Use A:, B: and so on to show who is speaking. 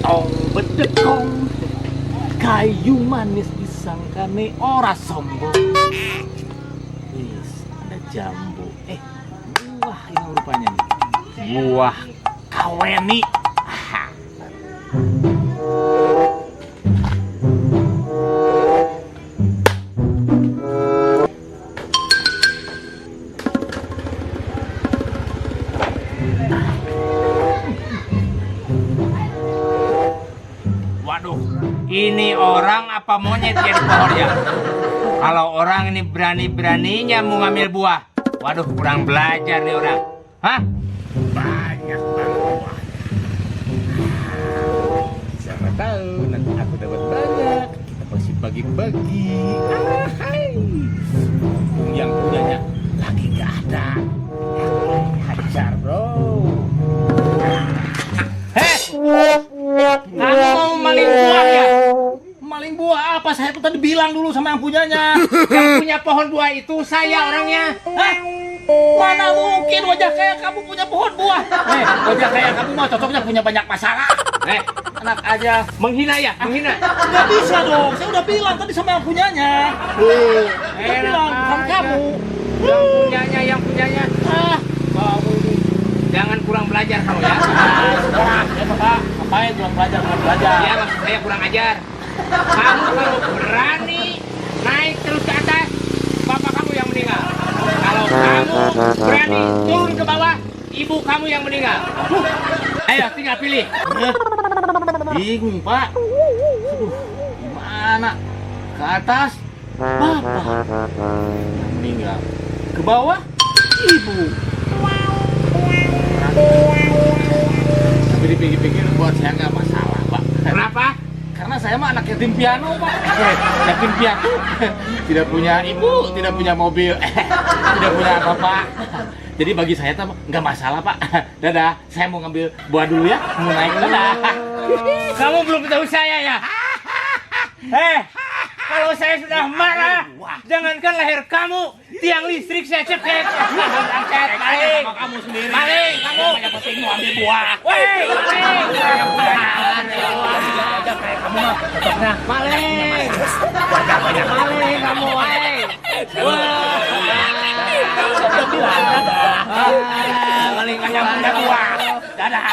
A: tong bedekong, kayu manis disangkane ora sombong. Wis, ada jambu. Buah ini rupanya nih. Buah kaweni. Aha.
B: Waduh, ini orang apa monyet ya di pohonnya? Kalau orang ini berani-beraninya mau ngambil buah. Waduh, kurang belajar nih orang. Hah? Banyak banget buah.
A: Siapa tahu nanti aku dapat banyak. Kita pasti bagi-bagi. Hai. Mumpung yang punyanya lagi nggak ada. Hajar bro.
B: Kamu mau maling buah ya?
A: Maling buah apa? Saya tuh tadi bilang dulu sama yang punyanya.
B: Yang punya pohon buah itu saya orangnya.
A: Hah? Mana mungkin wajah kayak kamu punya pohon buah? Wajah kayak kamu mah cocoknya punya banyak masalah.
B: Anak aja menghina ya, menghina.
A: Nggak bisa dong, saya udah bilang tadi sama yang punyanya. Saya bilang, bukan
B: aja.
A: kamu.
B: Yang punyanya.
A: Kamu ini.
B: Jangan kurang belajar kamu ya.
A: Ya Bapak, ngapain kurang belajar, kurang belajar?
B: Ya maksud saya kurang ajar. Kamu kalau berani naik terus ke atas, bapak kamu yang meninggal. Kalau kamu berani turun ke bawah, ibu kamu yang meninggal. Ayo tinggal pilih.
A: Bingung Pak. Aduh, gimana? Ke atas, Bapak yang meninggal. Ke bawah, Ibu. Tapi dipikir-pikir buat saya nggak masalah Pak.
B: Kenapa?
A: Karena saya mah anak yatim piano Pak. Yatim piatu. Tidak punya ibu, tidak punya mobil, tidak punya bapak. Jadi bagi saya tuh nggak masalah Pak. Dadah, saya mau ngambil buah dulu ya. Mau naik dadah.
B: Kamu belum tahu saya ya? Kalau saya sudah marah, jangankan leher kamu, tiang listrik saya cekek. Maling,
A: Kamu sendiri.
B: maling, kamu.
A: Yang penting mau ambil buah.
B: Woi, maling.
A: Kamu mah cocoknya
B: Maling.
A: banyak.
B: Maling kamu, woi.
A: Udah bilang dadah.
B: Maling kamu punya buah.
A: Dadah.